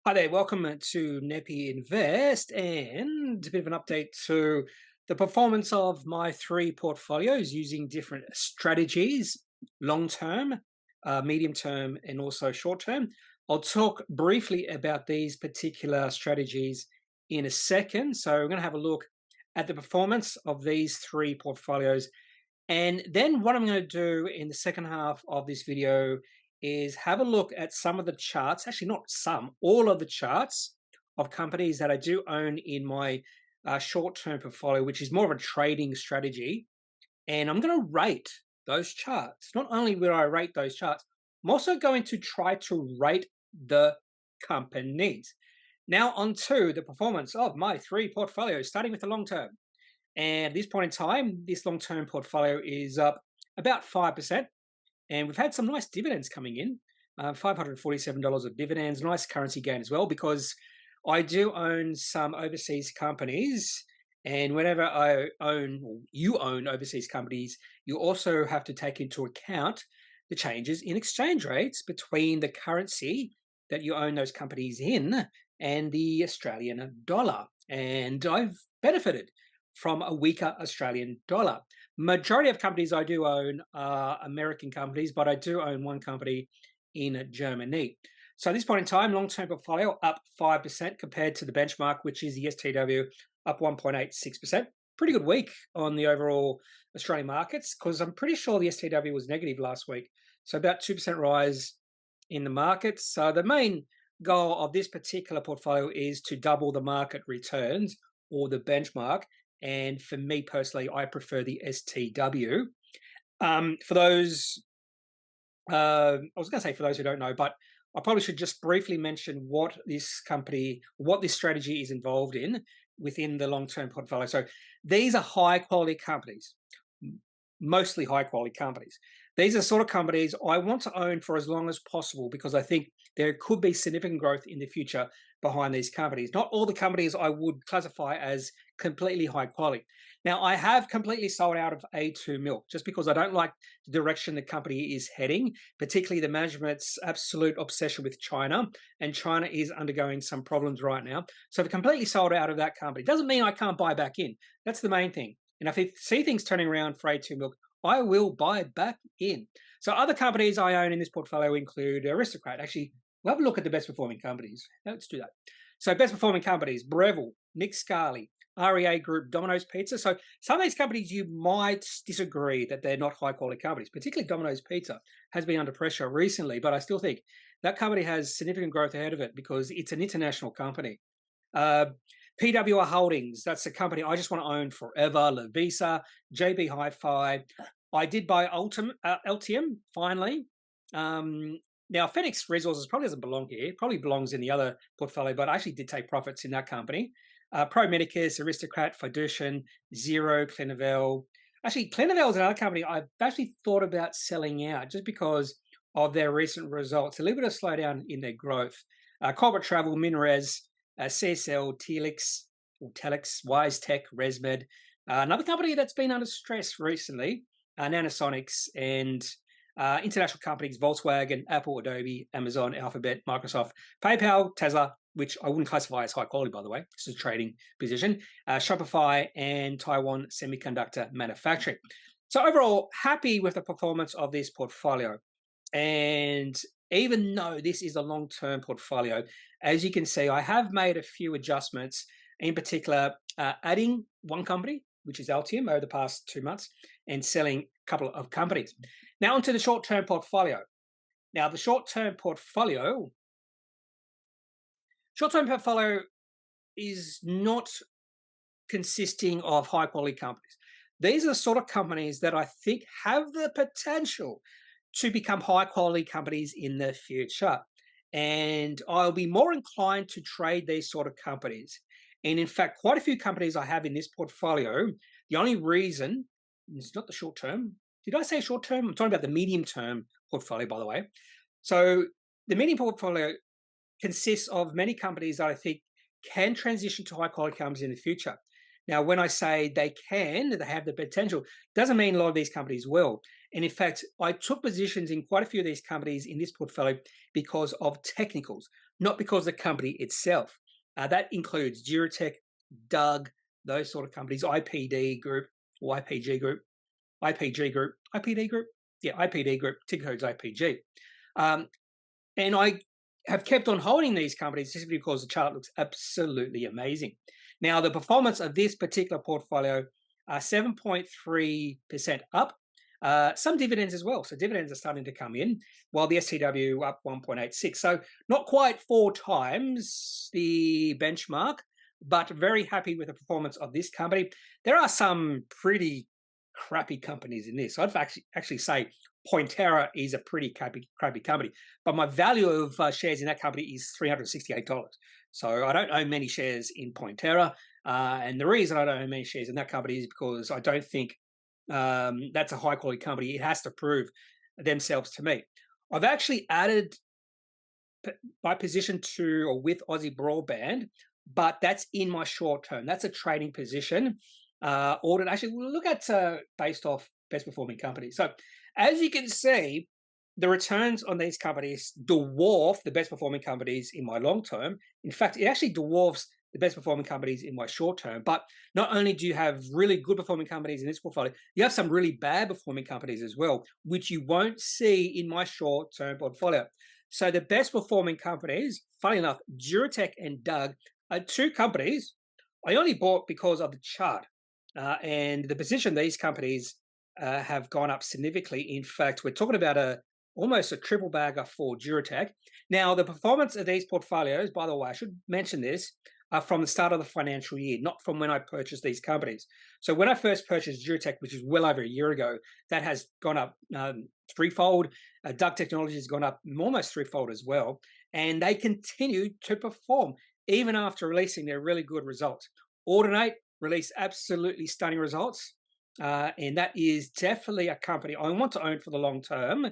Hi there, welcome to Kneppy Invest and a bit of an update to the performance of my three portfolios using different strategies, long term, medium term, and also short term. I'll talk briefly about these particular strategies in a second. So, we're going to have a look at the performance of these three portfolios, and then what I'm going to do in the second half of this video is have a look at some of the charts, actually not some, all of the charts of companies that I do own in my short-term portfolio, which is more of a trading strategy. And I'm going to rate those charts. Not only will I rate those charts, I'm also going to try to rate the companies. Now on to the performance of my three portfolios, starting with the long term. And at this point in time, this long-term portfolio is up about 5%. And we've had some nice dividends coming in, $547 of dividends, nice currency gain as well, because I do own some overseas companies. And whenever I own, or you own overseas companies, you also have to take into account the changes in exchange rates between the currency that you own those companies in and the Australian dollar. And I've benefited from a weaker Australian dollar. Majority of companies I do own are American companies, but I do own one company in Germany. So at this point in time, long-term portfolio up 5% compared to the benchmark, which is the STW, up 1.86%. Pretty good week on the overall Australian markets, because I'm pretty sure the STW was negative last week. So about 2% rise in the markets. So the main goal of this particular portfolio is to double the market returns or the benchmark. And for me personally, I prefer the STW. For those, I was going to say for those who don't know, but I probably should just briefly mention what this company, what this strategy is involved in within the long-term portfolio. So these are high-quality companies, mostly high-quality companies. These are the sort of companies I want to own for as long as possible because I think there could be significant growth in the future behind these companies. Not all the companies I would classify as completely high quality. Now, I have completely sold out of A2 Milk just because I don't like the direction the company is heading, particularly the management's absolute obsession with China, and China is undergoing some problems right now. So I've completely sold out of that company. Doesn't mean I can't buy back in. That's the main thing. And if I see things turning around for A2 Milk, I will buy back in. So other companies I own in this portfolio include Aristocrat. Actually, we'll have a look at the best performing companies. Let's do that. So best performing companies, Breville, Nick Scali, REA Group, Domino's Pizza. So some of these companies you might disagree that they're not high quality companies, particularly Domino's Pizza has been under pressure recently, but I still think that company has significant growth ahead of it because it's an international company. Uh, PWR Holdings, that's a company I just want to own forever. Lavisa, JB Hi-Fi. I did buy Altium finally. Now, Phoenix Resources probably doesn't belong here. It probably belongs in the other portfolio, but I actually did take profits in that company. Pro Medicus, Aristocrat, Fiducian, Zero, Clinivel. Actually, Clinivel is another company I've actually thought about selling out just because of their recent results. A little bit of slowdown in their growth. Corporate Travel, Minres, CSL, Telix, or Telix, WiseTech, ResMed. Another company that's been under stress recently, Nanosonics, and international companies, Volkswagen, Apple, Adobe, Amazon, Alphabet, Microsoft, PayPal, Tesla, which I wouldn't classify as high quality, by the way. This is a trading position, Shopify, and Taiwan Semiconductor Manufacturing. So overall, happy with the performance of this portfolio. And even though this is a long-term portfolio, as you can see, I have made a few adjustments, in particular, adding one company, which is Altium, over the past 2 months, and selling a couple of companies. Now onto the short-term portfolio. Now the short-term portfolio is not consisting of high-quality companies. These are the sort of companies that I think have the potential to become high-quality companies in the future. And I'll be more inclined to trade these sort of companies. And in fact, quite a few companies I have in this portfolio, the only reason, it's not the short term. Did I say short term? I'm talking about the medium term portfolio, by the way. So the medium portfolio consists of many companies that I think can transition to high quality companies in the future. Now, when I say they have the potential, doesn't mean a lot of these companies will. And in fact, I took positions in quite a few of these companies in this portfolio because of technicals, not because of the company itself. That includes Duratec, Doug, those sort of companies, IPD Group or IPG Group, IPG Group, IPD Group, yeah, IPD Group, ticker code's IPG. Um, and I have kept on holding these companies just because the chart looks absolutely amazing. Now, the performance of this particular portfolio, 7.3% up. Some dividends as well. So dividends are starting to come in, while the STW up 1.86. So not quite 4 times the benchmark, but very happy with the performance of this company. There are some pretty crappy companies in this. I'd actually say Pointera is a pretty crappy company, but my value of shares in that company is $368. So I don't own many shares in Pointera, and the reason I don't own many shares in that company is because I don't think that's a high quality company. It has to prove themselves to me. I've actually added my position to or with Aussie Broadband, but that's in my short term. That's a trading position. Audit actually, we'll look at based off best performing companies. So as you can see, the returns on these companies dwarf the best performing companies in my long term. In fact, it actually dwarfs the best performing companies in my short term. But not only do you have really good performing companies in this portfolio, you have some really bad performing companies as well, which you won't see in my short term portfolio. So the best performing companies, funny enough, Duratec and Doug are 2 companies I only bought because of the chart. And the position these companies have gone up significantly. In fact, we're talking about almost a triple bagger for Duratec. Now, the performance of these portfolios, by the way, I should mention this, are from the start of the financial year, not from when I purchased these companies. So when I first purchased Duratec, which is well over a year ago, that has gone up threefold. Doug Technologies has gone up almost threefold as well. And they continue to perform even after releasing their really good results. Audinate released absolutely stunning results. And that is definitely a company I want to own for the long term.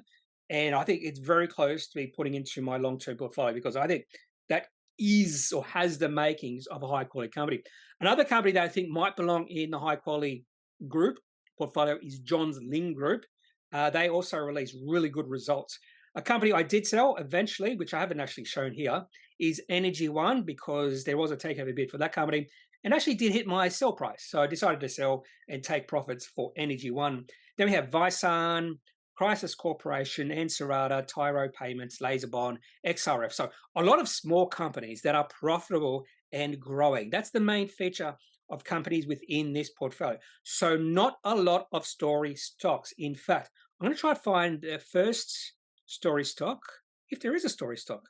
And I think it's very close to be putting into my long-term portfolio because I think that is or has the makings of a high-quality company. Another company that I think might belong in the high-quality group portfolio is Johns Lyng Group. They also release really good results. A company I did sell eventually, which I haven't actually shown here, is Energy One because there was a takeover bid for that company and actually did hit my sell price. So I decided to sell and take profits for Energy One. Then we have Visan, Crisis Corporation, Enserata, Tyro Payments, Laserbond, XRF. So a lot of small companies that are profitable and growing. That's the main feature of companies within this portfolio. So not a lot of story stocks. In fact, I'm going to try to find the first story stock, if there is a story stock.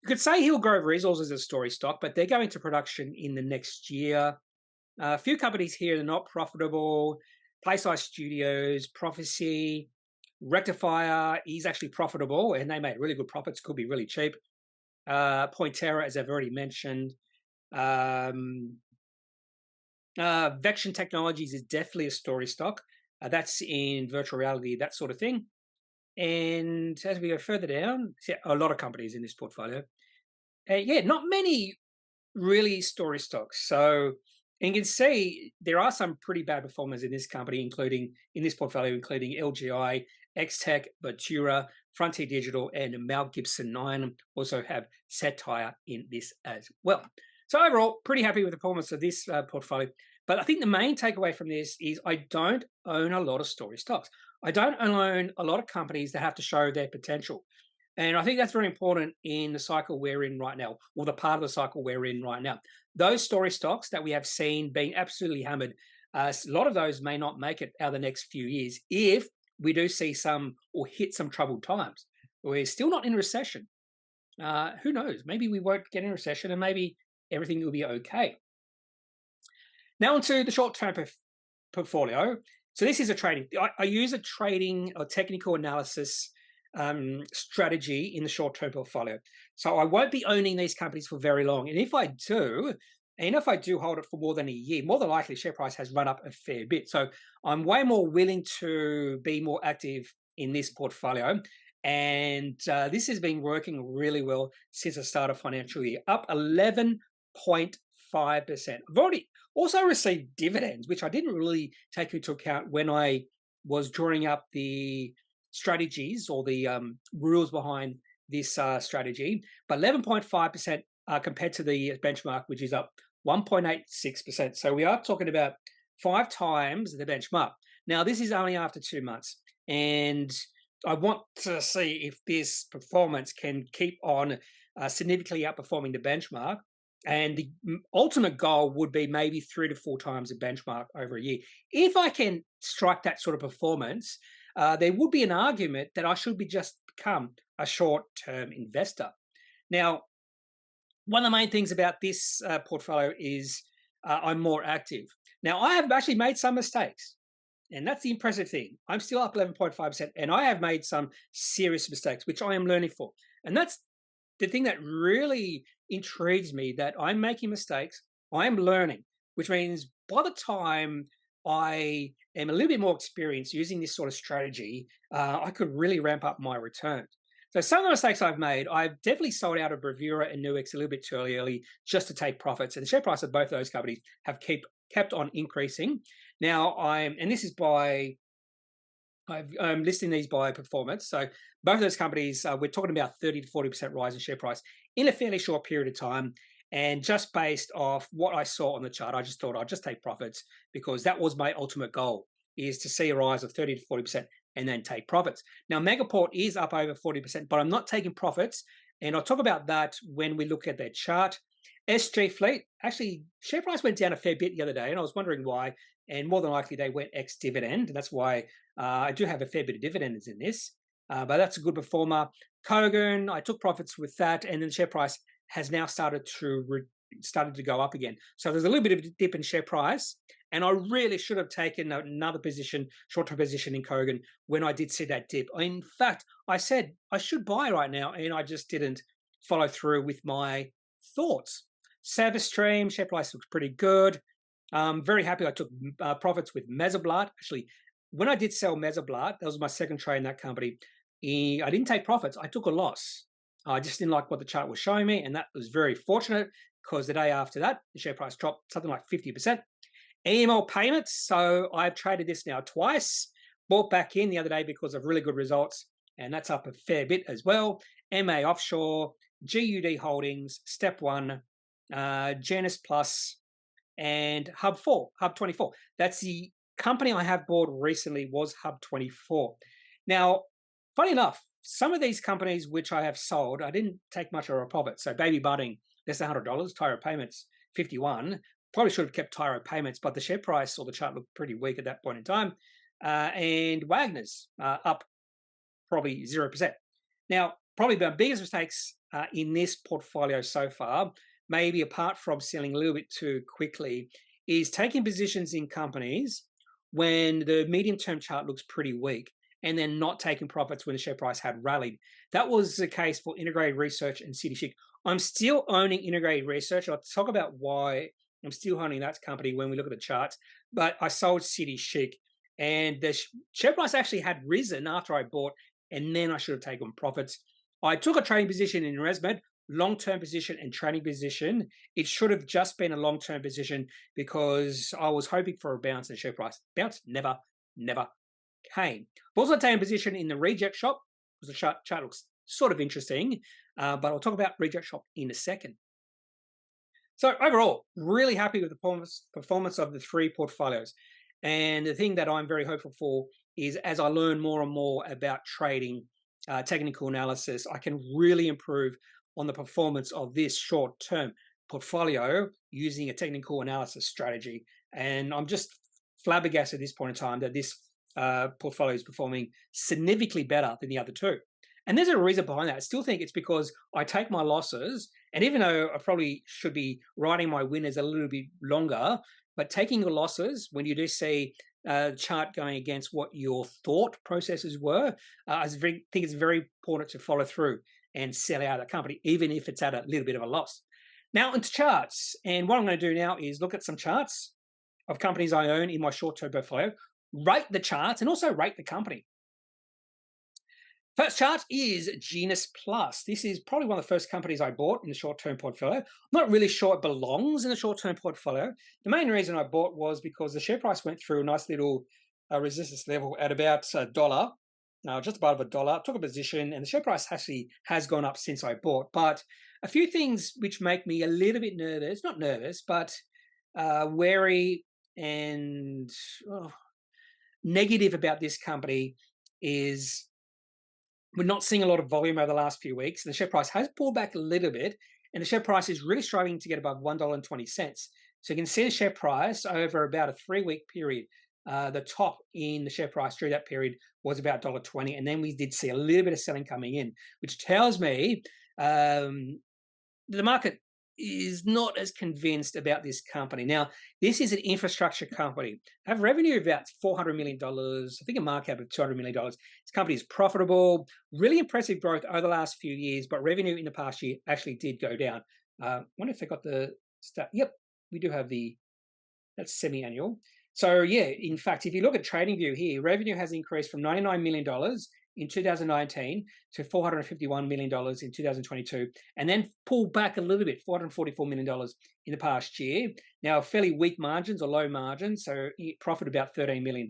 You could say Hillgrove Resources is a story stock, but they're going to production in the next year. A few companies here that are not profitable. PlaySide Studios, Prophecy, Rectifier is actually profitable, and they made really good profits. Could be really cheap. Pointera, as I've already mentioned. Vection Technologies is definitely a story stock. That's in virtual reality, that sort of thing. And as we go further down, a lot of companies in this portfolio. Yeah, not many really story stocks. So you can see there are some pretty bad performers in this company, including in this portfolio, including LGI, Xtech, Batura, Frontier Digital, and Mel Gibson 9 also have satire in this as well. So overall, pretty happy with the performance of this portfolio. But I think the main takeaway from this is I don't own a lot of story stocks. I don't own a lot of companies that have to show their potential. And I think that's very important in the cycle we're in right now, or the part of the cycle we're in right now. Those story stocks that we have seen being absolutely hammered, a lot of those may not make it out of the next few years if we do see some or hit some troubled times. We're still not in recession. Who knows? Maybe we won't get in recession and maybe everything will be okay. Now onto the short-term portfolio. So this is a trading. I use a trading or technical analysis strategy in the short-term portfolio. So I won't be owning these companies for very long. And if I do hold it for more than a year, more than likely share price has run up a fair bit. So I'm way more willing to be more active in this portfolio. And this has been working really well since the start of financial year, up 11.5%. I've already also received dividends, which I didn't really take into account when I was drawing up the strategies or the rules behind this strategy, but 11.5% compared to the benchmark, which is up 1.86%. So we are talking about 5 times the benchmark. Now, this is only after 2 months, and I want to see if this performance can keep on significantly outperforming the benchmark. And the ultimate goal would be maybe 3 to 4 times the benchmark over a year. If I can strike that sort of performance, there would be an argument that I should be just become a short-term investor. Now, one of the main things about this portfolio is I'm more active. Now, I have actually made some mistakes, and that's the impressive thing. I'm still up 11.5%, and I have made some serious mistakes, which I am learning for. And that's the thing that really intrigues me, that I'm making mistakes, I'm learning, which means by the time I am a little bit more experienced using this sort of strategy, I could really ramp up my returns. So some of the mistakes I've made, I've definitely sold out of Bravura and Nuix a little bit too early just to take profits. And the share price of both of those companies have kept on increasing. Now and this is by, I'm listing these by performance. So both of those companies, we're talking about 30 to 40% rise in share price in a fairly short period of time. And just based off what I saw on the chart, I just thought I'd just take profits, because that was my ultimate goal, is to see a rise of 30 to 40% and then take profits. Now, Megaport is up over 40%, but I'm not taking profits. And I'll talk about that when we look at their chart. SG Fleet, actually, share price went down a fair bit the other day, and I was wondering why. And more than likely, they went ex-dividend. That's why I do have a fair bit of dividends in this. But that's a good performer. Kogan, I took profits with that, and then share price has now started to go up again. So there's a little bit of a dip in share price, and I really should have taken another position, short-term position in Kogan when I did see that dip. In fact, I said I should buy right now, and I just didn't follow through with my thoughts. ServiceStream, share price looks pretty good. Very happy I took profits with Mesoblast. Actually, when I did sell Mesoblast, that was my second trade in that company. I didn't take profits. I took a loss. I just didn't like what the chart was showing me, and that was very fortunate, because the day after that, the share price dropped something like 50%. EML Payments, so I've traded this now twice. Bought back in the other day because of really good results, and that's up a fair bit as well. MA Offshore, GUD Holdings, Step One, Genus Plus, and Hub24. That's the company I have bought recently, was Hub24. Now, funny enough, some of these companies which I have sold, I didn't take much of a profit. So Baby Budding, that's $100. Tyro Payments, 51. Probably should have kept Tyro Payments, but the share price or the chart looked pretty weak at that point in time. And Wagner's up probably 0%. Now, probably the biggest mistakes in this portfolio so far, maybe apart from selling a little bit too quickly, is taking positions in companies when the medium-term chart looks pretty weak, and then not taking profits when the share price had rallied. That was the case for Integrated Research and City Chic. I'm still owning Integrated Research. I'll talk about why I'm still owning that company when we look at the charts. But I sold City Chic, and the share price actually had risen after I bought, and then I should have taken profits. I took a trading position in ResMed, long-term position and trading position. It should have just been a long-term position, because I was hoping for a bounce in the share price. Bounce never came. I've also taken a position in the Reject Shop, because the chart looks sort of interesting, but I'll talk about Reject Shop in a second. So overall, really happy with the performance of the 3 portfolios. And the thing that I'm very hopeful for is, as I learn more and more about trading, technical analysis, I can really improve on the performance of this short-term portfolio using a technical analysis strategy. And I'm just flabbergasted at this point in time that this portfolio is performing significantly better than the other 2. And there's a reason behind that. I still think it's because I take my losses, and even though I probably should be riding my winners a little bit longer, but taking your losses when you do see a chart going against what your thought processes were, I think it's very important to follow through and sell out of the company, even if it's at a little bit of a loss. Now into charts, and what I'm going to do now is look at some charts of companies I own in my short-term portfolio, rate the charts, and also rate the company. First chart is Genus Plus. This is probably one of the first companies I bought in the short-term portfolio. I'm not really sure it belongs in the short-term portfolio. The main reason I bought was because the share price went through a nice little resistance level at about $1. just above $1. Took a position, and the share price actually has gone up since I bought. But a few things which make me a little bit nervous, not nervous, but wary and oh, negative about this company is we're not seeing a lot of volume over the last few weeks. The share price has pulled back a little bit, and the share price is really struggling to get above $1.20. So you can see the share price over about a 3-week period. The top in the share price through that period was about $1.20, and then we did see a little bit of selling coming in, which tells me the market is not as convinced about this company. Now, this is an infrastructure company. They have revenue of about $400 million, I think a market cap of $200 million. This company is profitable, really impressive growth over the last few years, but revenue in the past year actually did go down. I wonder if they got the stat. Yep, we do have that's semi-annual. So yeah, in fact, if you look at TradingView here, revenue has increased from $99 million in 2019 to $451 million in 2022, and then pulled back a little bit, $444 million in the past year. Now, fairly weak margins or low margins, so profit about $13 million.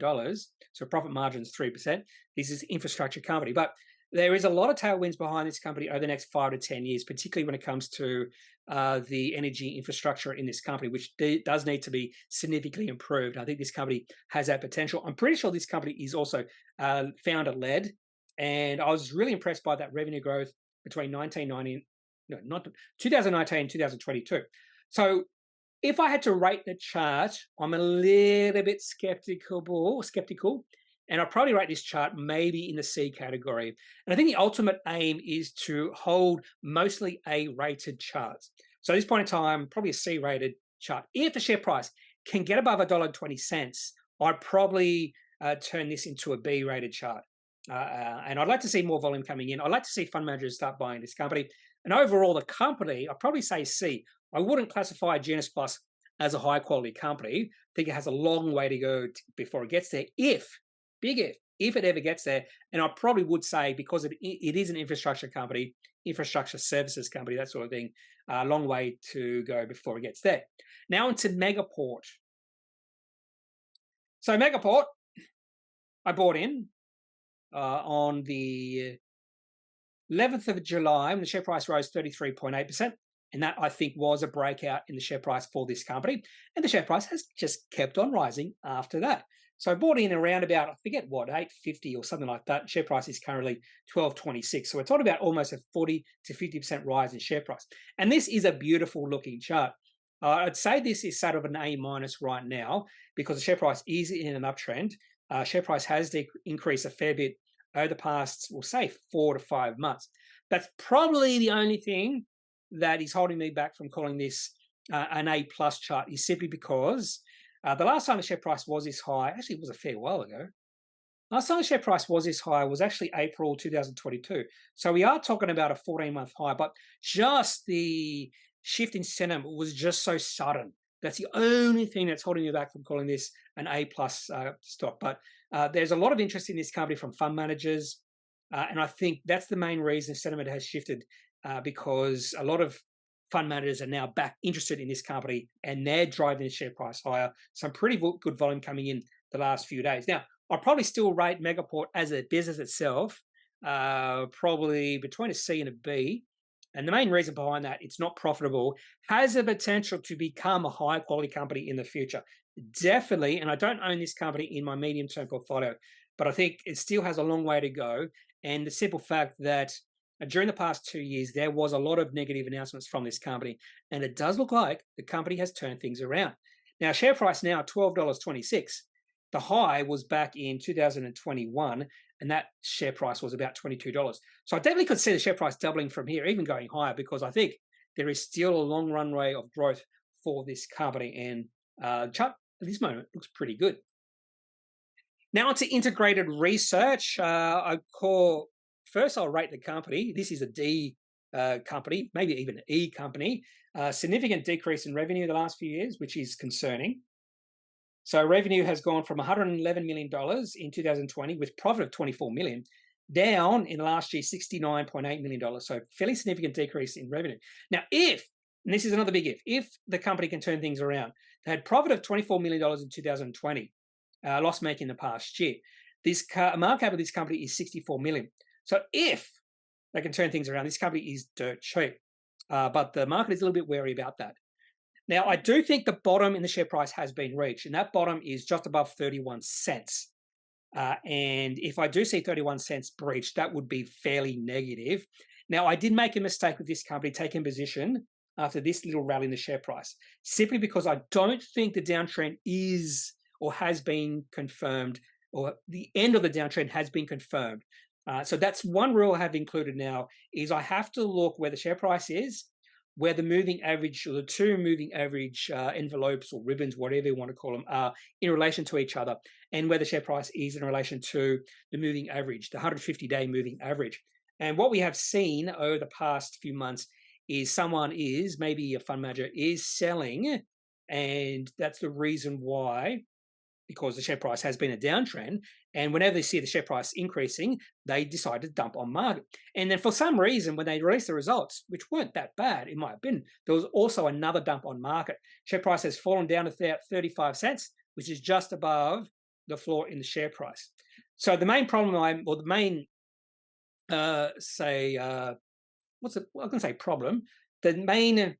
So profit margins 3%. This is infrastructure company, but there is a lot of tailwinds behind this company over the next 5 to 10 years, particularly when it comes to the energy infrastructure in this company, which does need to be significantly improved. I think this company has that potential. I'm pretty sure this company is also founder-led, and I was really impressed by that revenue growth between 2019 and 2022. So if I had to rate the chart, I'm a little bit skeptical, and I'll probably rate this chart maybe in the C category. And I think the ultimate aim is to hold mostly A-rated charts. So at this point in time, probably a C-rated chart. If the share price can get above $1.20, I'd probably turn this into a B-rated chart. And I'd like to see more volume coming in. I'd like to see fund managers start buying this company. And overall, the company, I'd probably say C. I wouldn't classify Genus Plus as a high-quality company. I think it has a long way to go before it gets there, if it ever gets there. And I probably would say, because it is an infrastructure company, infrastructure services company, that sort of thing, a long way to go before it gets there. Now into Megaport. So Megaport, I bought in on the 11th of July when the share price rose 33.8%. And that, I think, was a breakout in the share price for this company. And the share price has just kept on rising after that. So I bought in around about, I forget what, $8.50 or something like that. Share price is currently $12.26. So it's on about almost a 40 to 50% rise in share price. And this is a beautiful looking chart. I'd say this is sort of an A- right now, because the share price is in an uptrend. Share price has increased a fair bit over the past, we'll say, 4 to 5 months. That's probably the only thing that is holding me back from calling this an A+ chart, is simply because the last time the share price was this high, actually it was a fair while ago. Last time the share price was this high was actually April 2022. So we are talking about a 14-month high, but just the shift in sentiment was just so sudden. That's the only thing that's holding me back from calling this an A+ stock. But there's a lot of interest in this company from fund managers, and I think that's the main reason sentiment has shifted, because a lot of fund managers are now back interested in this company, and they're driving the share price higher. Some pretty good volume coming in the last few days. Now, I'll probably still rate Megaport as a business itself, probably between a C and a B. And the main reason behind that, it's not profitable, has the potential to become a high quality company in the future. Definitely, and I don't own this company in my medium-term portfolio, but I think it still has a long way to go. And the simple fact that during the past 2 years, there was a lot of negative announcements from this company, and it does look like the company has turned things around. Now, share price now $12.26. The high was back in 2021, and that share price was about $22. So I definitely could see the share price doubling from here, even going higher, because I think there is still a long runway of growth for this company, and chart at this moment looks pretty good. Now onto integrated research. First, I'll rate the company. This is a D company, maybe even an E company. Significant decrease in revenue the last few years, which is concerning. So revenue has gone from $111 million in 2020 with profit of $24 million, down in the last year $69.8 million. So fairly significant decrease in revenue. Now, and this is another big if the company can turn things around, they had profit of $24 million in 2020, loss making the past year. This market cap of this company is 64 million. So if they can turn things around, this company is dirt cheap. But the market is a little bit wary about that. Now, I do think the bottom in the share price has been reached, and that bottom is just above 31 cents. And if I do see 31 cents breached, that would be fairly negative. Now, I did make a mistake with this company taking position after this little rally in the share price, simply because I don't think the downtrend is or has been confirmed, or the end of the downtrend has been confirmed. So that's one rule I have included now, is I have to look where the share price is, where the moving average or the two moving average envelopes or ribbons, whatever you want to call them, are in relation to each other, and where the share price is in relation to the moving average, the 150-day moving average. And what we have seen over the past few months is maybe a fund manager is selling, and that's the reason why, because the share price has been a downtrend, and whenever they see the share price increasing, they decide to dump on market. And then for some reason, when they released the results, which weren't that bad in my opinion, there was also another dump on market. Share price has fallen down to 35 cents, which is just above the floor in the share price. So the main problem the main I can say problem, the main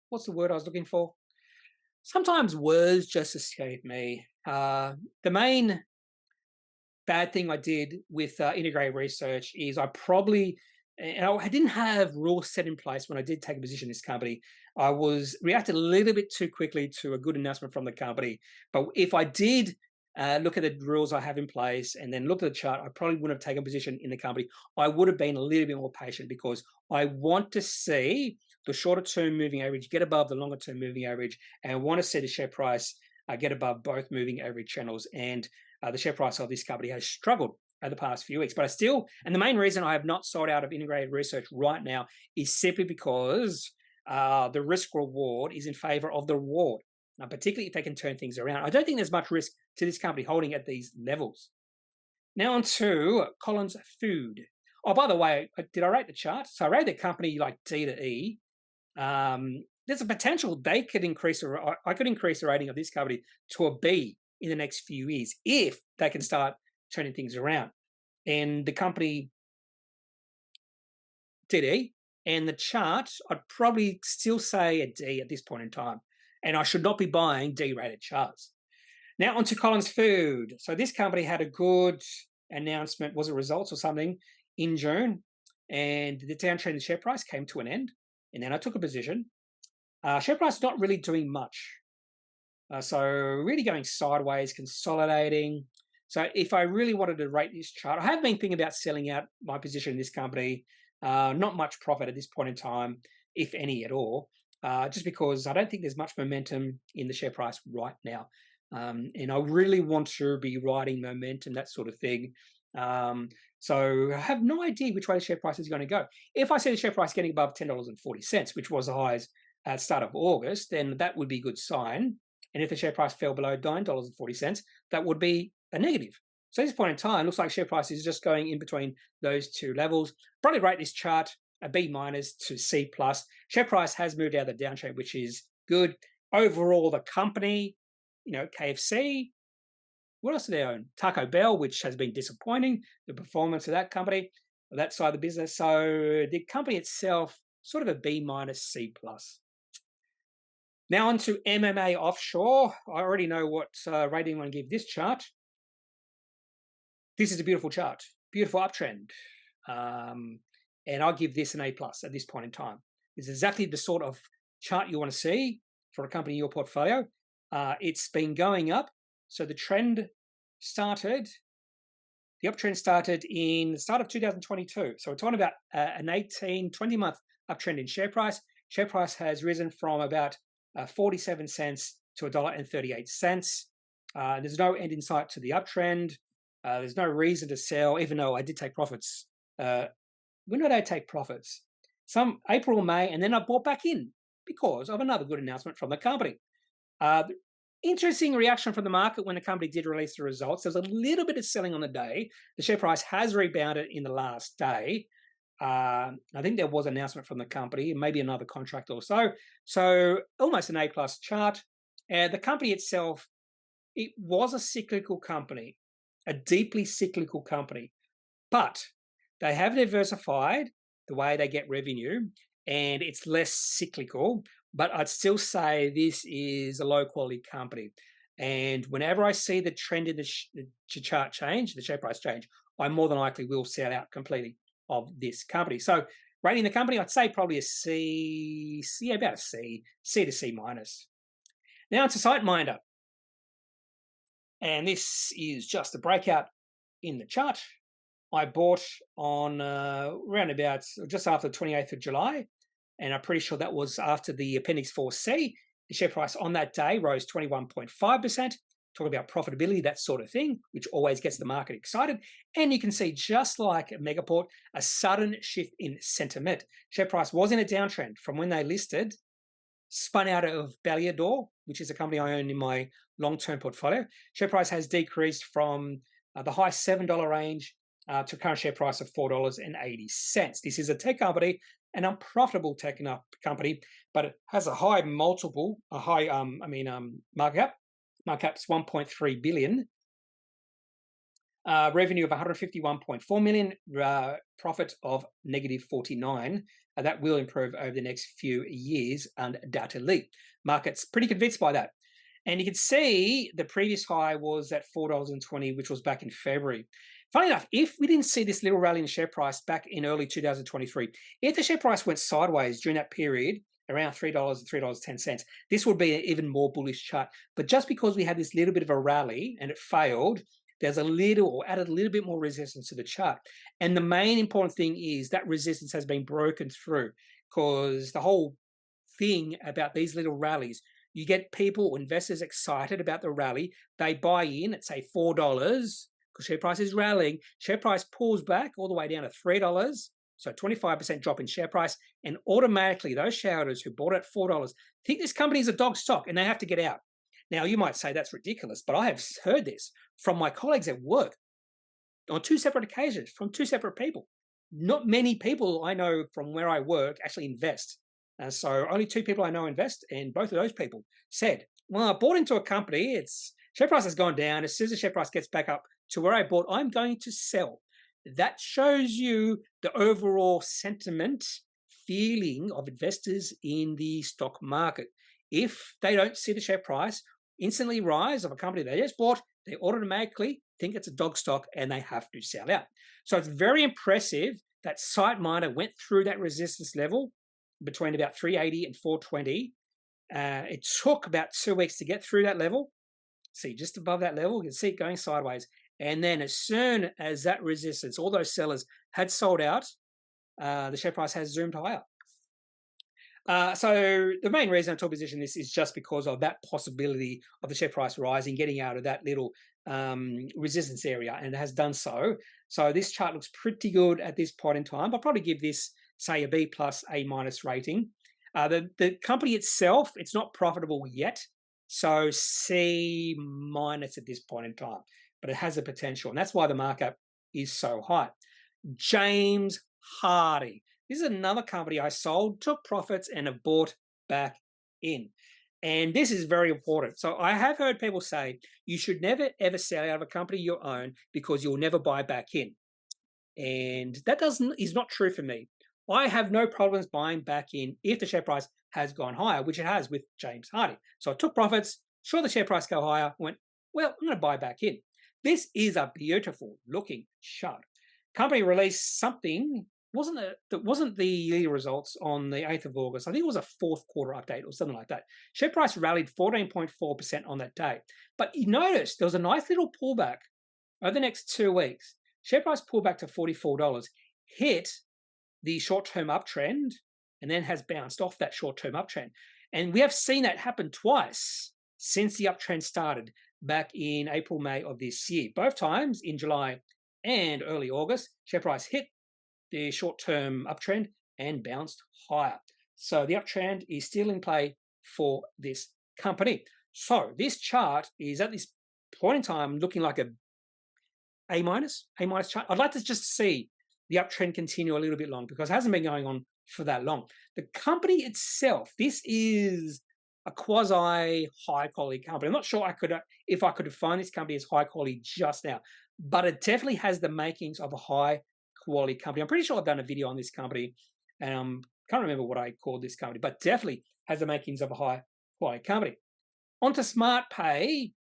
what's the word I was looking for? Sometimes words just escape me. The main bad thing I did with integrated research is I didn't have rules set in place when I did take a position in this company. I reacted a little bit too quickly to a good announcement from the company. But if I did look at the rules I have in place and then look at the chart, I probably wouldn't have taken a position in the company. I would have been a little bit more patient, because I want to see the shorter term moving average get above the longer term moving average, and I want to see the share price get above both moving average channels. And the share price of this company has struggled over the past few weeks. But and the main reason I have not sold out of integrated research right now is simply because the risk reward is in favor of the reward, particularly if they can turn things around. I don't think there's much risk to this company holding at these levels. Now on to Collins Food. Oh, by the way, did I rate the chart? So I rated the company like D to E. There's a potential I could increase the rating of this company to a B in the next few years if they can start turning things around. And the company did E, and the chart, I'd probably still say a D at this point in time. And I should not be buying D-rated charts. Now onto Collins Food. So this company had a good announcement, was it results or something, in June, and the downtrend in the share price came to an end. And then I took a position. Share price not really doing much. So really going sideways, consolidating. So if I really wanted to rate this chart, I have been thinking about selling out my position in this company. Not much profit at this point in time, if any at all, just because I don't think there's much momentum in the share price right now. And I really want to be riding momentum, that sort of thing. So I have no idea which way the share price is going to go. If I see the share price getting above $10.40, which was the highs at the start of August, then that would be a good sign. And if the share price fell below $9.40, that would be a negative. So at this point in time, looks like share price is just going in between those two levels. Probably rate this chart a B- to C+. Share price has moved out of the downtrend, which is good. Overall, the company, KFC, what else do they own? Taco Bell, which has been disappointing, the performance of that company, that side of the business. So the company itself, sort of a B-, C+. Now on to MMA Offshore. I already know what rating I'm going to give this chart. This is a beautiful chart, beautiful uptrend. And I'll give this an A+ at this point in time. It's exactly the sort of chart you want to see for a company in your portfolio. It's been going up. So the uptrend started in the start of 2022. So we're talking about an 20-month uptrend in share price. Share price has risen from about 47 cents to $1.38. There's no end in sight to the uptrend. There's no reason to sell, even though I did take profits. When did I take profits? Some April, May, and then I bought back in because of another good announcement from the company. Interesting reaction from the market when the company did release the results. There was a little bit of selling on the day. The share price has rebounded in the last day. I think there was an announcement from the company, maybe another contract or so. So almost an A+ chart. The company itself It was a cyclical company, a deeply cyclical company, but they have diversified the way they get revenue and it's less cyclical. But I'd still say this is a low quality company. And whenever I see the trend in the chart change, the share price change, I more than likely will sell out completely of this company. So rating the company, I'd say probably a C, yeah, about a C to C minus. Now it's a SiteMinder. And this is just a breakout in the chart. I bought on around about just after the 28th of July, and I'm pretty sure that was after the Appendix 4C. The share price on that day rose 21.5%. Talking about profitability, that sort of thing, which always gets the market excited. And you can see, just like Megaport, a sudden shift in sentiment. Share price was in a downtrend from when they listed, spun out of Baliador, which is a company I own in my long-term portfolio. Share price has decreased from the high $7 range to current share price of $4.80. This is a tech company, an unprofitable tech company, but it has a high multiple, a high market cap. Market cap's 1.3 billion. Revenue of 151.4 million, profit of negative 49. That will improve over the next few years, undoubtedly. Market's pretty convinced by that. And you can see the previous high was at $4.20, which was back in February. Funny enough, if we didn't see this little rally in share price back in early 2023, if the share price went sideways during that period, around $3 and $3.10, this would be an even more bullish chart. But just because we had this little bit of a rally and it failed, there's a little, or added a little bit more resistance to the chart. And the main important thing is that resistance has been broken through, because the whole thing about these little rallies, you get people or investors excited about the rally, they buy in at say $4, because share price is rallying, share price pulls back all the way down to $3, so 25% drop in share price, and automatically those shareholders who bought at $4 think this company is a dog stock and they have to get out. Now, you might say that's ridiculous, but I have heard this from my colleagues at work on two separate occasions from two separate people. Not many people I know from where I work actually invest. So only two people I know invest, and both of those people said, well, I bought into a company, its share price has gone down. As soon as the share price gets back up to where I bought, I'm going to sell. That shows you the overall sentiment, feeling of investors in the stock market. If they don't see the share price instantly rise of a company they just bought, they automatically think it's a dog stock and they have to sell out. So it's very impressive that SiteMinder went through that resistance level between about 380 and 420. It took about 2 weeks to get through that level. See, just above that level, you can see it going sideways. And then as soon as that resistance, all those sellers had sold out, the share price has zoomed higher. So the main reason I took position in this is just because of that possibility of the share price rising, getting out of that little resistance area, and it has done so. So this chart looks pretty good at this point in time. I'll probably give this, say, a B plus, A minus rating. The company itself, it's not profitable yet, so C minus at this point in time, but it has the potential, and that's why the markup is so high. James Hardie. This is another company I sold, took profits, and have bought back in. And this is very important. So I have heard people say you should never, ever sell out of a company you own because you'll never buy back in. And that is not true for me. I have no problems buying back in if the share price has gone higher, which it has with James Hardie. So I took profits, saw the share price go higher, went, well, I'm going to buy back in. This is a beautiful looking chart. Company released something, wasn't the yearly results on the 8th of August. I think it was a fourth quarter update or something like that. Share price rallied 14.4% on that day. But you notice there was a nice little pullback over the next 2 weeks. Share price pulled back to $44, hit the short-term uptrend, and then has bounced off that short-term uptrend. And we have seen that happen twice since the uptrend started back in April, May of this year. Both times in July and early August, share price hit the short-term uptrend and bounced higher. So the uptrend is still in play for this company. So this chart is at this point in time looking like A minus chart. I'd like to just see the uptrend continue a little bit long because it hasn't been going on for that long. The company itself, this is a quasi high quality company. I'm not sure if I could define this company as high quality just now, but it definitely has the makings of a high quality company. I'm pretty sure I've done a video on this company, and can't remember what I called this company, but definitely has the makings of a high quality company. Onto SmartPay.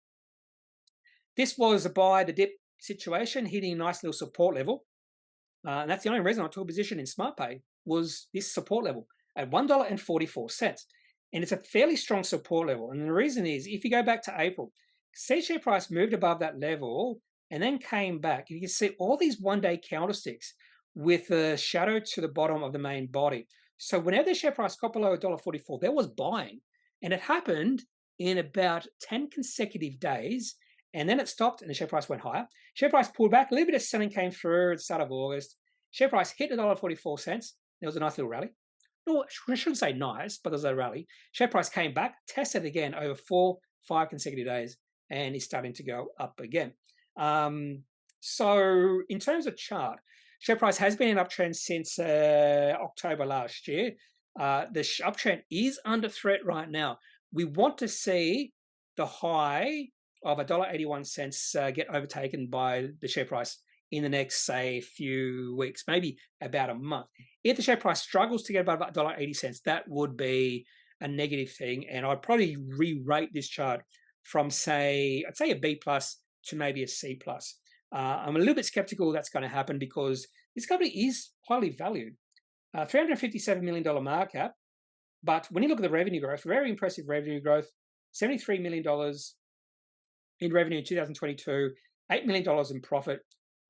This was a buy the dip situation, hitting a nice little support level. And that's the only reason I took a position in SmartPay was this support level at $1.44. And it's a fairly strong support level. And the reason is, if you go back to April, see share price moved above that level and then came back. You can see all these one-day candlesticks with a shadow to the bottom of the main body. So whenever the share price got below $1.44, there was buying. And it happened in about 10 consecutive days. And then it stopped and the share price went higher. Share price pulled back. A little bit of selling came through at the start of August. Share price hit $1.44. There was a nice little rally. No, I shouldn't say nice, but there was a rally. Share price came back, tested again over 4-5 consecutive days, and is starting to go up again. So in terms of chart, share price has been an uptrend since October last year. The uptrend is under threat right now. We want to see the high of $1.81 get overtaken by the share price in the next, say, few weeks, maybe about a month. If the share price struggles to get above $1.80, that would be a negative thing. And I'd probably re-rate this chart from, I'd say a B plus to maybe a C plus. I'm a little bit skeptical that's going to happen because this company is highly valued. $357 million market cap. But when you look at the revenue growth, very impressive revenue growth, $73 million in revenue in 2022, $8 million in profit.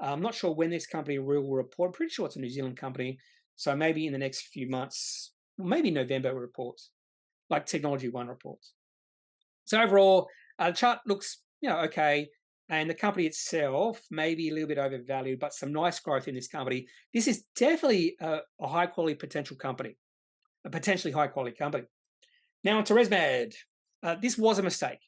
I'm not sure when this company will report. I'm pretty sure it's a New Zealand company. So maybe in the next few months, maybe November reports, like Technology One reports. So overall, the chart looks, okay. And the company itself maybe a little bit overvalued, but some nice growth in this company. This is definitely a high quality potential company, a potentially high quality company. Now onto ResMed. This was a mistake.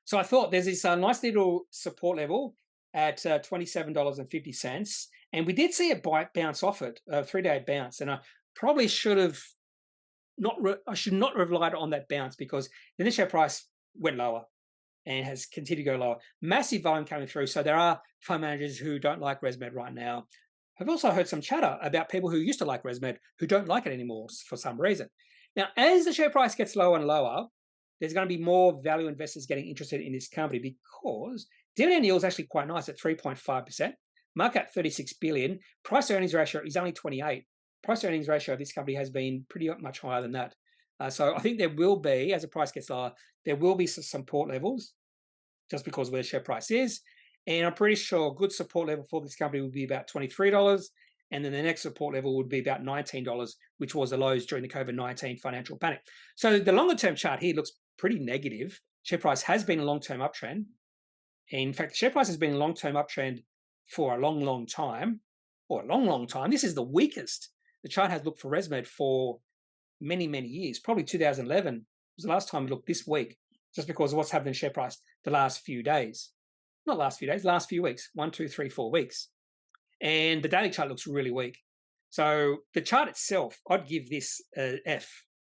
So I thought there's this nice little support level at $27.50. And we did see it bounce off it, a 3-day bounce. And I probably should have I should not have relied on that bounce because then the share price went lower and has continued to go lower. Massive volume coming through. So there are fund managers who don't like ResMed right now. I've also heard some chatter about people who used to like ResMed who don't like it anymore for some reason. Now, as the share price gets lower and lower, there's going to be more value investors getting interested in this company because dividend yield is actually quite nice at 3.5%. Market cap 36 billion. Price earnings ratio is only 28. Price earnings ratio of this company has been pretty much higher than that. So I think there will be, as the price gets lower, there will be some support levels just because where the share price is. And I'm pretty sure a good support level for this company would be about $23. And then the next support level would be about $19, which was the lows during the COVID-19 financial panic. So the longer term chart here looks pretty negative. Share price has been a long-term uptrend. In fact, the share price has been a long-term uptrend for a long time. This is the weakest the chart has looked for ResMed for many years. Probably 2011 was the last time it looked this weak, just because of what's happened in share price the last few days. Not last few days, last few weeks. 1, 2, 3, 4 weeks. And the daily chart looks really weak. So the chart itself, I'd give this F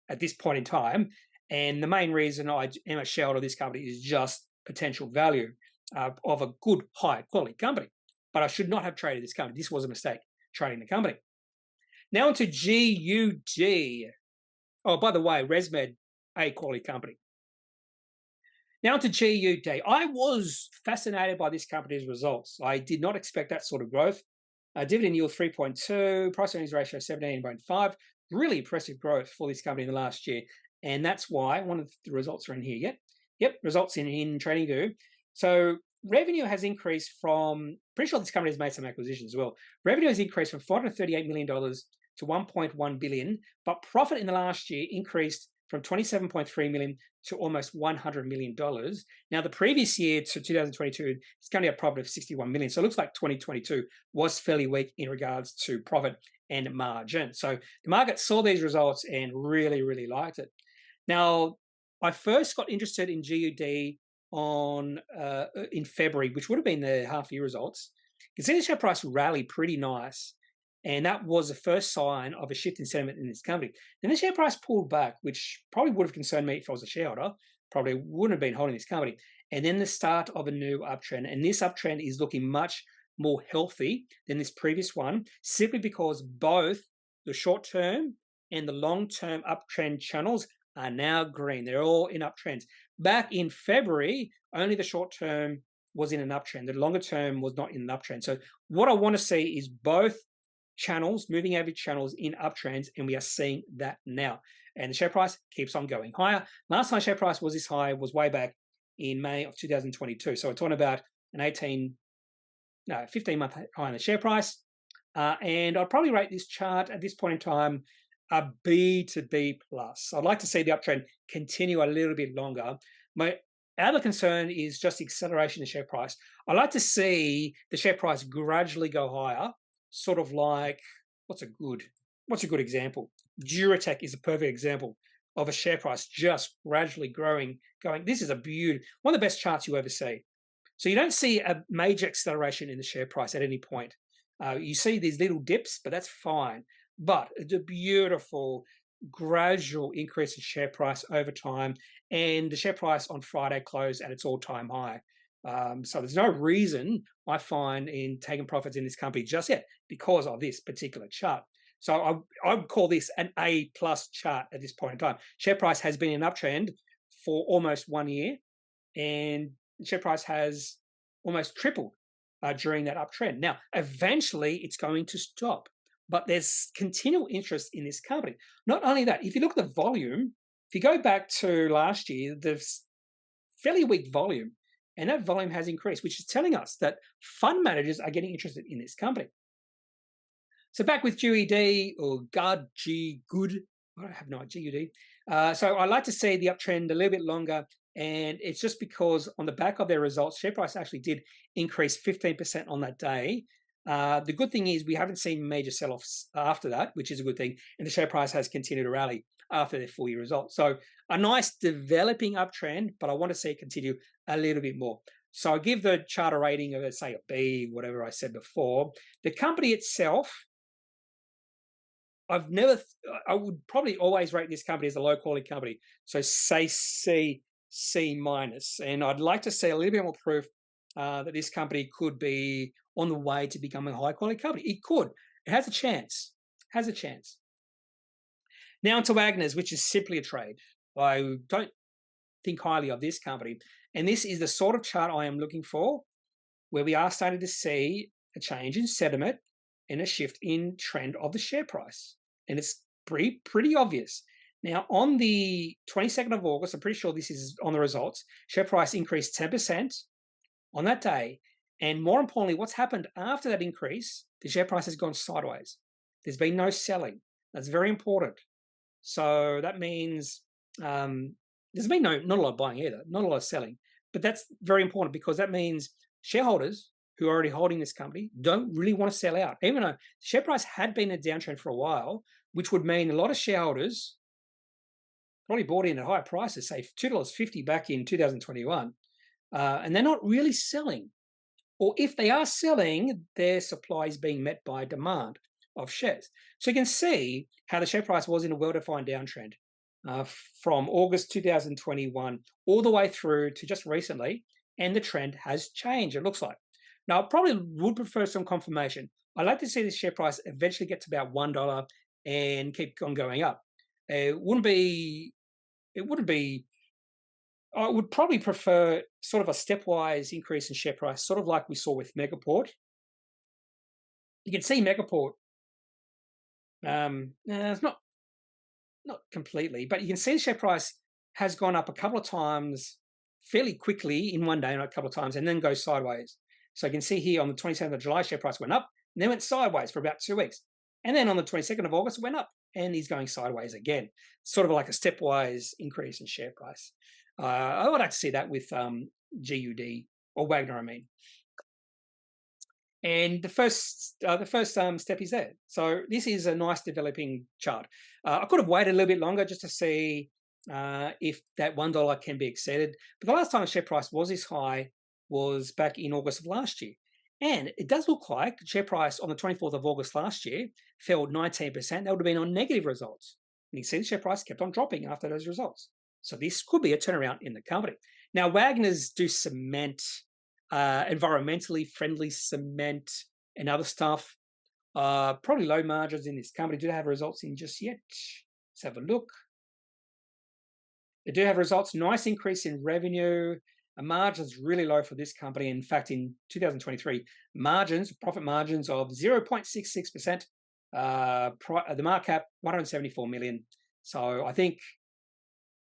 at this point in time. And the main reason I am a shareholder of this company is just potential value of a good, high quality company. But I should not have traded this company. This was a mistake, trading the company. Now onto GUG. Oh, by the way, ResMed, a quality company. Now to GUD. I was fascinated by this company's results. I did not expect that sort of growth. Dividend yield 3.2, price earnings ratio 17.5. Really impressive growth for this company in the last year. And that's why one of the results are in here. Yep, results in TradingView. So revenue has increased from, pretty sure this company has made some acquisitions as well. Revenue has increased from $438 million to $1.1 billion, but profit in the last year increased from $27.3 million to almost $100 million. Now, the previous year to 2022, it's going to be a profit of $61 million. So it looks like 2022 was fairly weak in regards to profit and margin. So the market saw these results and really liked it. Now, I first got interested in GUD in February, which would have been the half-year results. You can see the share price rally pretty nice. And that was the first sign of a shift in sentiment in this company. Then the share price pulled back, which probably would have concerned me if I was a shareholder. Probably wouldn't have been holding this company. And then the start of a new uptrend. And this uptrend is looking much more healthy than this previous one, simply because both the short-term and the long-term uptrend channels are now green. They're all in uptrends. Back in February, only the short-term was in an uptrend. The longer term was not in an uptrend. So what I want to see is both channels, moving average channels in uptrends, and we are seeing that now. And the share price keeps on going higher. Last time share price was this high was way back in May of 2022. So we're talking about an 15-month high in the share price. And I'd probably rate this chart at this point in time a B to B plus. I'd like to see the uptrend continue a little bit longer. My other concern is just the acceleration of the share price. I'd like to see the share price gradually go higher, sort of like, what's a good example? Duratec is a perfect example of a share price just gradually growing, going. This is a beauty, one of the best charts you ever see. So you don't see a major acceleration in the share price at any point. You see these little dips, but that's fine. But it's a beautiful, gradual increase in share price over time. And the share price on Friday closed at its all-time high. So there's no reason, I find, in taking profits in this company just yet because of this particular chart. So I would call this an A+ chart at this point in time. Share price has been in an uptrend for almost 1 year, and the share price has almost tripled during that uptrend. Now, eventually, it's going to stop, but there's continual interest in this company. Not only that, if you look at the volume, if you go back to last year, there's fairly weak volume, and that volume has increased, which is telling us that fund managers are getting interested in this company. So back with GUD or GUD, I have no idea, GUD. So I like to see the uptrend a little bit longer, and it's just because on the back of their results, share price actually did increase 15% on that day. The good thing is we haven't seen major sell-offs after that, which is a good thing, and the share price has continued to rally after their full year results. So a nice developing uptrend, but I want to see it continue a little bit more. So I give the chart a rating of, let's say, a B, whatever I said before. The company itself, I would probably always rate this company as a low quality company. So say C minus. And I'd like to see a little bit more proof that this company could be on the way to becoming a high quality company. It could. It has a chance. Now onto Wagners, which is simply a trade. I don't think highly of this company. And this is the sort of chart I am looking for, where we are starting to see a change in sentiment and a shift in trend of the share price. And it's pretty obvious. Now, on the 22nd of August, I'm pretty sure this is on the results, share price increased 10% on that day. And more importantly, what's happened after that increase, the share price has gone sideways. There's been no selling. That's very important. So that means there's been not a lot of buying either, not a lot of selling. But that's very important because that means shareholders who are already holding this company don't really want to sell out, even though the share price had been a downtrend for a while, which would mean a lot of shareholders probably bought in at higher prices, say $2.50 back in 2021, and they're not really selling. Or if they are selling, their supply is being met by demand of shares. So you can see how the share price was in a well-defined downtrend from August 2021 all the way through to just recently, and the trend has changed, it looks like. Now, I probably would prefer some confirmation. I'd like to see the share price eventually get to about $1 and keep on going up. I would probably prefer sort of a stepwise increase in share price, sort of like we saw with Megaport. You can see Megaport, it's not completely, but you can see the share price has gone up a couple of times fairly quickly in one day, not a couple of times, and then goes sideways. So you can see here on the 27th of July, share price went up, and then went sideways for about 2 weeks. And then on the 22nd of August, it went up, and he's going sideways again. Sort of like a stepwise increase in share price. I would like to see that with GUD, or Wagner, I mean. And the first step is there. So this is a nice developing chart. I could have waited a little bit longer just to see if that $1 can be exceeded. But the last time the share price was this high was back in August of last year. And it does look like the share price on the 24th of August last year fell 19%. That would have been on negative results. And you see the share price kept on dropping after those results. So this could be a turnaround in the company. Now, Wagner's do cement, environmentally friendly cement and other stuff. Probably low margins in this company. Do they have results in just yet? Let's have a look. They do have results. Nice increase in revenue. Margins really low for this company. In fact, in 2023, profit margins of 0.66%. The market cap 174 million. So I think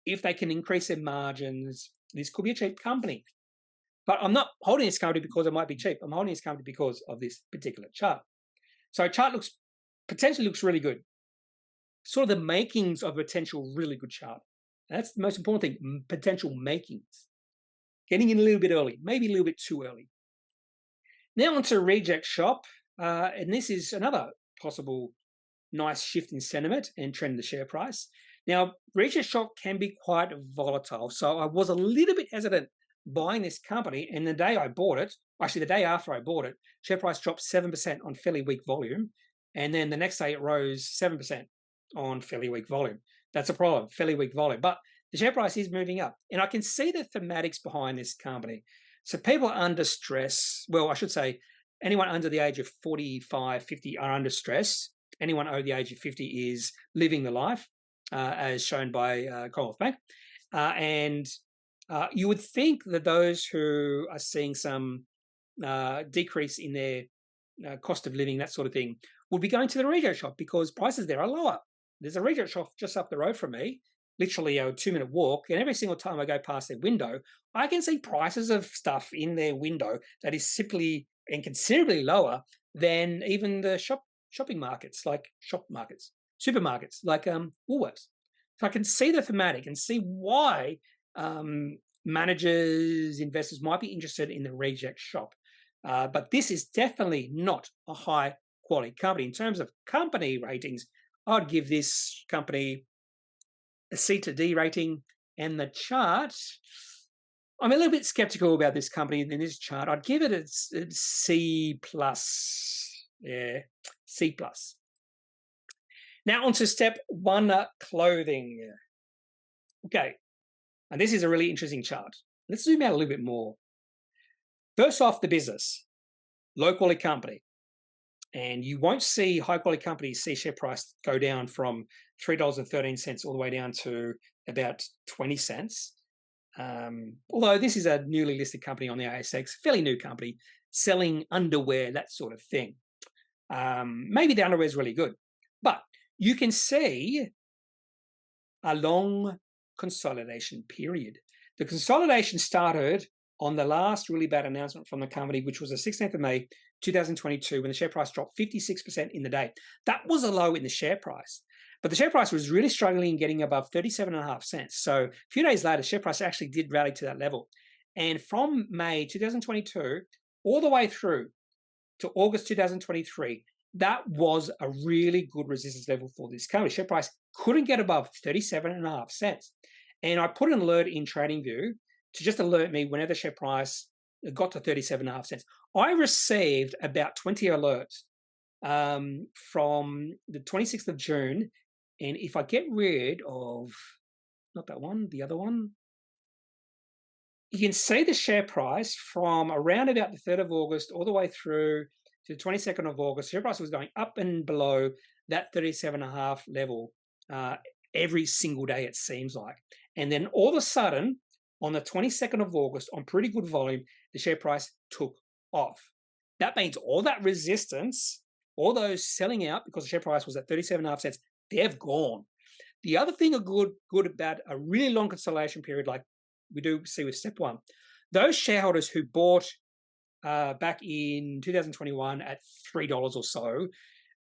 if they can increase their margins, this could be a cheap company. But I'm not holding this company because it might be cheap. I'm holding this company because of this particular chart. So chart potentially looks really good. Sort of the makings of a potential really good chart. That's the most important thing, potential makings. Getting in a little bit early, maybe a little bit too early. Now onto Reject Shop, and this is another possible nice shift in sentiment and trend in the share price. Now, Reject Shop can be quite volatile, so I was a little bit hesitant buying this company, and the day I bought it, actually the day after I bought it, share price dropped 7% on fairly weak volume, and then the next day it rose 7% on fairly weak volume. That's a problem, fairly weak volume. But the share price is moving up. And I can see the thematics behind this company. So people are under stress. Well, I should say anyone under the age of 45, 50 are under stress. Anyone over the age of 50 is living the life, as shown by Commonwealth Bank. And you would think that those who are seeing some decrease in their cost of living, that sort of thing, would be going to the Reject Shop because prices there are lower. There's a Reject Shop just up the road from me, literally a 2-minute walk, and every single time I go past their window, I can see prices of stuff in their window that is simply and considerably lower than even the shopping markets, like supermarkets, like Woolworths. So I can see the thematic and see why managers, investors might be interested in the Reject Shop. But this is definitely not a high quality company. In terms of company ratings, I'd give this company a C to D rating, and the chart, I'm a little bit skeptical about this company in this chart. I'd give it a C plus. Yeah, C plus. Now on to step 1, clothing. Okay, and this is a really interesting chart. Let's zoom out a little bit more. First off, the business, low quality company. And you won't see high quality companies see share price go down from $3.13 all the way down to about 20 cents. Although this is a newly listed company on the ASX, fairly new company, selling underwear, that sort of thing. Maybe the underwear is really good, but you can see a long consolidation period. The consolidation started on the last really bad announcement from the company, which was the 16th of May, 2022, when the share price dropped 56% in the day. That was a low in the share price. But the share price was really struggling getting above 37.5 cents. So a few days later, share price actually did rally to that level. And from May 2022 all the way through to August 2023, that was a really good resistance level for this company. Share price couldn't get above 37.5 cents. And I put an alert in TradingView to just alert me whenever the share price got to 37.5 cents. I received about 20 alerts from the 26th of June. And if I get rid of, not that one, the other one, you can see the share price from around about the 3rd of August all the way through to the 22nd of August. Share price was going up and below that 37.5 level every single day, it seems like. And then all of a sudden, on the 22nd of August, on pretty good volume, the share price took off. That means all that resistance, all those selling out because the share price was at 37.5 cents, they've gone. The other thing good about a really long consolidation period like we do see with step 1, those shareholders who bought back in 2021 at $3 or so,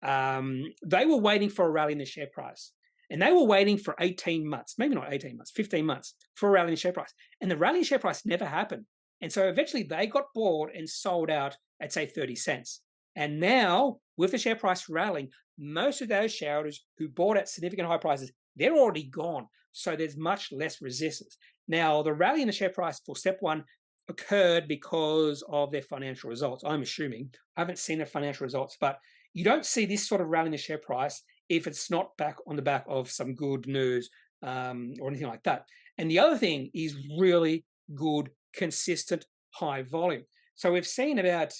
they were waiting for a rally in the share price. And they were waiting for 18 months, maybe not 18 months, 15 months for a rally in share price. And the rally in share price never happened. And so eventually they got bought and sold out at, say, 30 cents. And now, with the share price rallying, most of those shareholders who bought at significant high prices, they're already gone. So there's much less resistance. Now, the rally in the share price for step 1 occurred because of their financial results. I'm assuming. I haven't seen their financial results, but you don't see this sort of rally in the share price if it's not back on the back of some good news or anything like that. And the other thing is really good, consistent, high volume. So we've seen about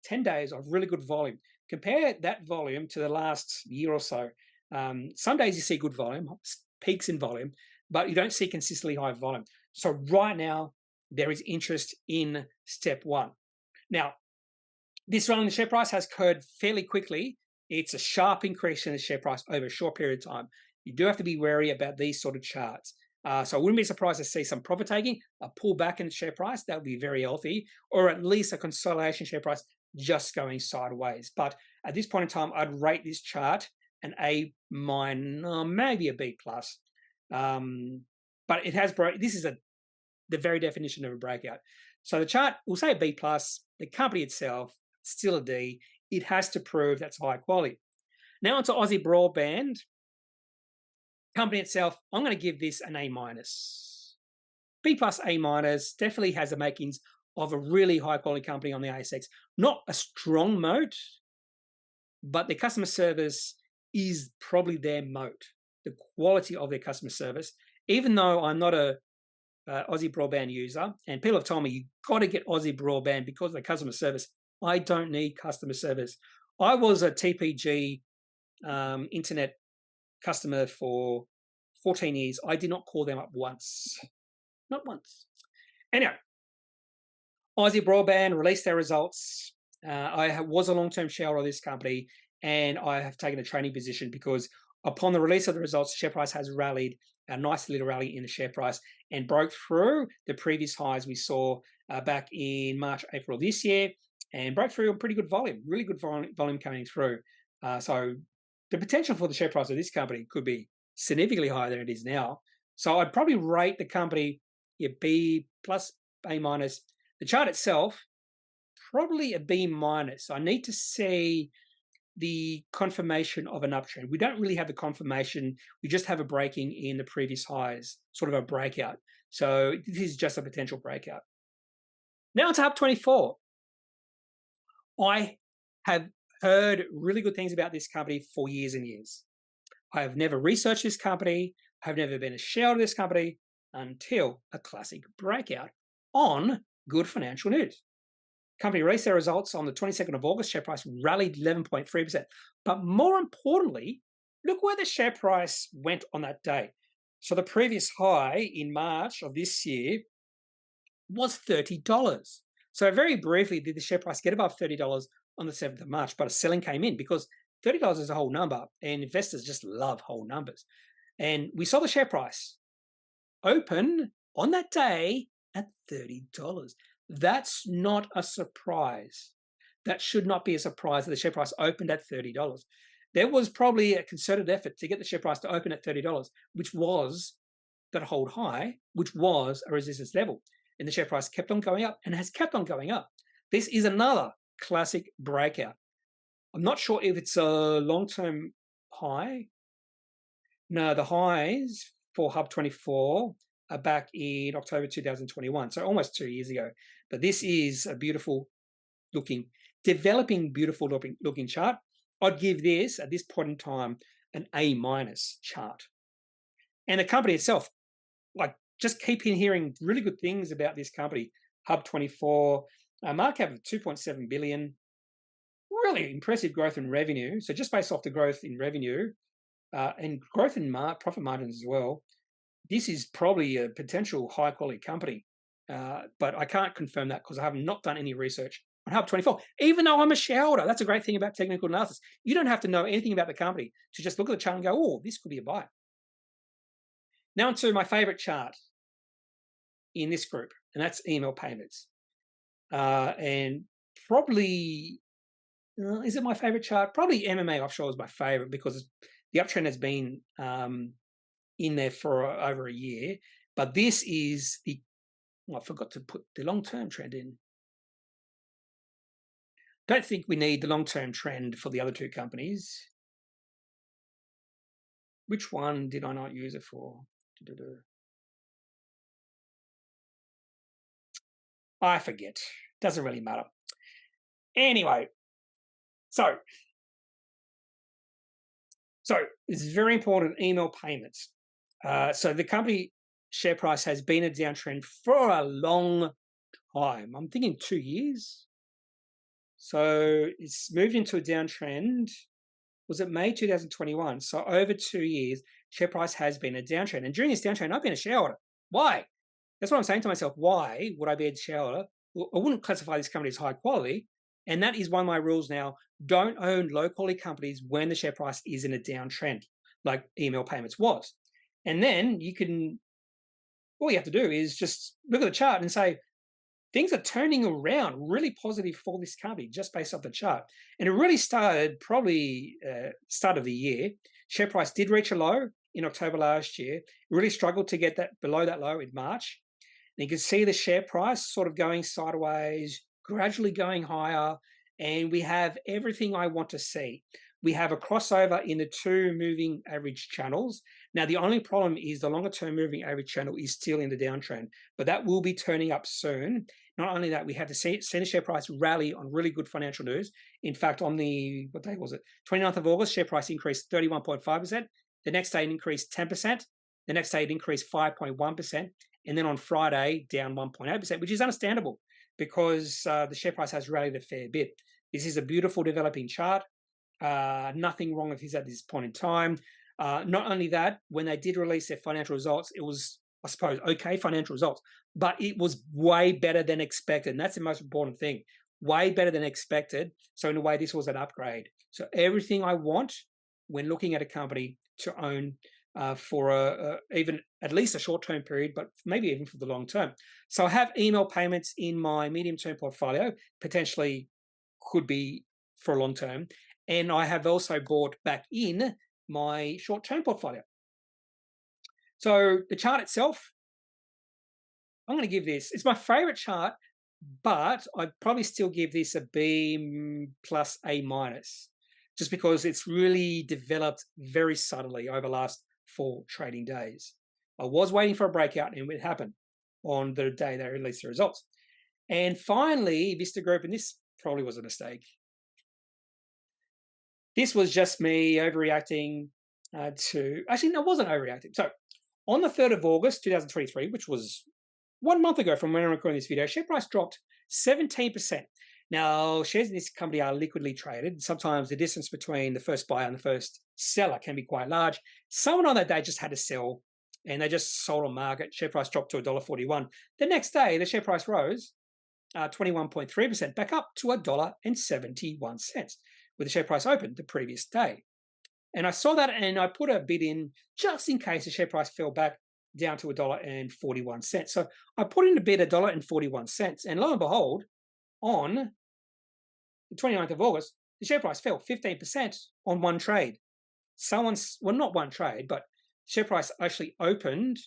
10 days of really good volume. Compare that volume to the last year or so. Some days you see good volume, peaks in volume, but you don't see consistently high volume. So right now, there is interest in step one. Now, this run in the share price has occurred fairly quickly. It's a sharp increase in the share price over a short period of time. You do have to be wary about these sort of charts. So I wouldn't be surprised to see some profit taking, a pullback in the share price. That would be very healthy, or at least a consolidation share price just going sideways. But at this point in time, I'd rate this chart an A minus, maybe a B plus. But it has this is the very definition of a breakout. So the chart, we'll say a B plus. The company itself, still a D. It has to prove that's high quality. Now onto Aussie Broadband. Company itself, I'm going to give this an A minus. B plus, A minus, definitely has the makings of a really high quality company on the ASX. Not a strong moat, but their customer service is probably their moat. The quality of their customer service, even though I'm not a Aussie Broadband user, and people have told me you've got to get Aussie Broadband because of the customer service. I don't need customer service. I was a TPG internet customer for 14 years. I did not call them up once. Not once. Anyway, Aussie Broadband released their results. I was a long-term shareholder of this company, and I have taken a trading position because upon the release of the results, the share price has rallied, a nice little rally in the share price, and broke through the previous highs we saw back in March, April this year, and broke through a pretty good volume, really good volume coming through. So the potential for the share price of this company could be significantly higher than it is now. So I'd probably rate the company a B plus, A minus. The chart itself, probably a B minus. I need to see the confirmation of an uptrend. We don't really have the confirmation. We just have a breaking in the previous highs, sort of a breakout. So this is just a potential breakout. Now to Hub24. I have heard really good things about this company for years and years. I have never researched this company. I've never been a shareholder of this company until a classic breakout on good financial news. Company released their results on the 22nd of August. Share price rallied 11.3%. But more importantly, look where the share price went on that day. So the previous high in March of this year was $30. So very briefly, did the share price get above $30 on the 7th of March? But a selling came in because $30 is a whole number, and investors just love whole numbers. And we saw the share price open on that day at $30. That's not a surprise. That should not be a surprise that the share price opened at $30. There was probably a concerted effort to get the share price to open at $30, which was that hold high, which was a resistance level. And the share price kept on going up and has kept on going up. This is another classic breakout. I'm not sure if it's a long-term high. No, the highs for Hub24 are back in October 2021, so almost 2 years ago. But this is a beautiful looking, developing beautiful looking chart. I'd give this, at this point in time, an A minus chart. And the company itself, like, just keep hearing really good things about this company, Hub24, a market cap of 2.7 billion, really impressive growth in revenue. So just based off the growth in revenue and growth in profit margins as well, this is probably a potential high quality company. But I can't confirm that because I have not done any research on Hub24, even though I'm a shareholder. That's a great thing about technical analysis. You don't have to know anything about the company to just look at the chart and go, oh, this could be a buy. Now onto my favorite chart in this group, and that's email payments. And probably, is it my favorite chart? Probably MMA offshore is my favorite because the uptrend has been in there for over a year. But this is the, I forgot to put the long-term trend in. Don't think we need the long-term trend for the other two companies. Which one did I not use it for? I forget. Doesn't really matter. Anyway, so it's very important, email payments. So the company share price has been a downtrend for a long time. I'm thinking 2 years. So it's moved into a downtrend. Was it May 2021? So over 2 years, share price has been a downtrend. And during this downtrend, I've been a shareholder. Why? That's what I'm saying to myself. Why would I be a shareholder? Well, I wouldn't classify this company as high quality. And that is one of my rules now. Don't own low quality companies when the share price is in a downtrend, like email payments was. And then all you have to do is just look at the chart and say, things are turning around really positive for this company just based off the chart. And it really started probably start of the year. Share price did reach a low in October last year. It really struggled to get that below that low in March. And you can see the share price sort of going sideways, gradually going higher. And we have everything I want to see. We have a crossover in the two moving average channels. Now, the only problem is the longer term moving average channel is still in the downtrend, but that will be turning up soon. Not only that, we have seen the share price rally on really good financial news. In fact, on what day was it? 29th of August, share price increased 31.5%. The next day it increased 10%. The next day it increased 5.1%. And then on Friday, down 1.8%, which is understandable because the share price has rallied a fair bit. This is a beautiful developing chart. Nothing wrong with this at this point in time. Not only that, when they did release their financial results, it was, I suppose, okay financial results, but it was way better than expected. And that's the most important thing. Way better than expected. So in a way, this was an upgrade. So everything I want when looking at a company to own for even at least a short-term period, but maybe even for the long term. So I have email payments in my medium-term portfolio, potentially could be for long term. And I have also bought back in my short-term portfolio. So the chart itself, I'm going to give this, it's my favorite chart, but I'd probably still give this a B plus A minus, just because it's really developed very subtly over the last 4 trading days. I was waiting for a breakout and it happened on the day they released the results. And finally, Vista Group, and this probably was a mistake. This was just me overreacting actually, no, it wasn't overreacting. So on the 3rd of August, 2023, which was 1 month ago from when I'm recording this video, share price dropped 17%. Now, shares in this company are liquidly traded. Sometimes the distance between the first buyer and the first seller can be quite large. Someone on that day just had to sell, and they just sold on market. Share price dropped to $1.41. The next day, the share price rose 21.3%, back up to $1.71, with the share price opened the previous day. And I saw that and I put a bid in just in case the share price fell back down to $1.41. So I put in a bid $1.41, and lo and behold, on the 29th of August, the share price fell 15% on one trade. Well, not one trade, but share price actually opened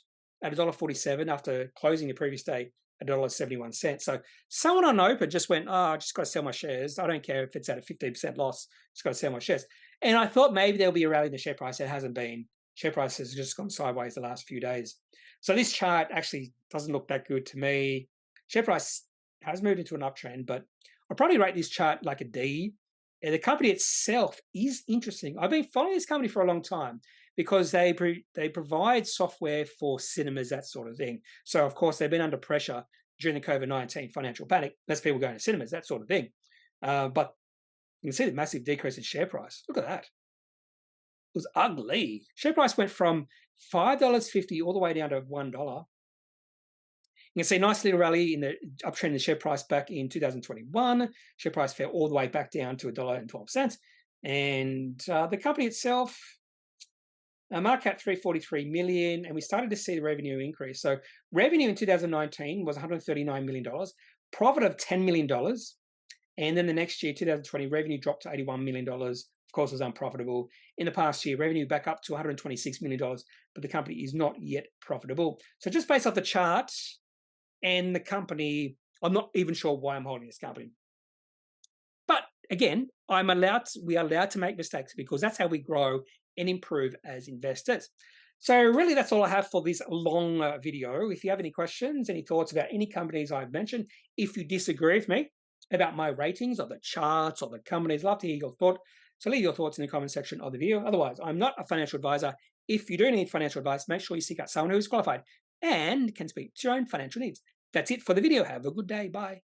at $1.47 after closing the previous day at $1.71. So someone on open just went, I just got to sell my shares. I don't care if it's at a 15% loss, just got to sell my shares. And I thought maybe there'll be a rally in the share price. It hasn't been. Share price has just gone sideways the last few days. So this chart actually doesn't look that good to me. Share price has moved into an uptrend, but I'll probably rate this chart like a D. And the company itself is interesting. I've been following this company for a long time because they provide software for cinemas, that sort of thing. So, of course, they've been under pressure during the COVID-19 financial panic. Less people going to cinemas, that sort of thing. But you can see the massive decrease in share price. Look at that. It was ugly. Share price went from $5.50 all the way down to $1. You can see a nice little rally in the uptrend in the share price back in 2021. Share price fell all the way back down to $1.12. And the company itself, market cap $343 million, and we started to see the revenue increase. So revenue in 2019 was $139 million, profit of $10 million. And then the next year, 2020, revenue dropped to $81 million. Of course, it was unprofitable. In the past year, revenue back up to $126 million, but the company is not yet profitable. So just based off the chart and the company, I'm not even sure why I'm holding this company. But again, we are allowed to make mistakes because that's how we grow and improve as investors. So really, that's all I have for this long video. If you have any questions, any thoughts about any companies I've mentioned, if you disagree with me about my ratings of the charts or the companies, I'd love to hear your thought. So leave your thoughts in the comment section of the video. Otherwise, I'm not a financial advisor. If you do need financial advice, make sure you seek out someone who is qualified and can speak to your own financial needs. That's it for the video. Have a good day. Bye.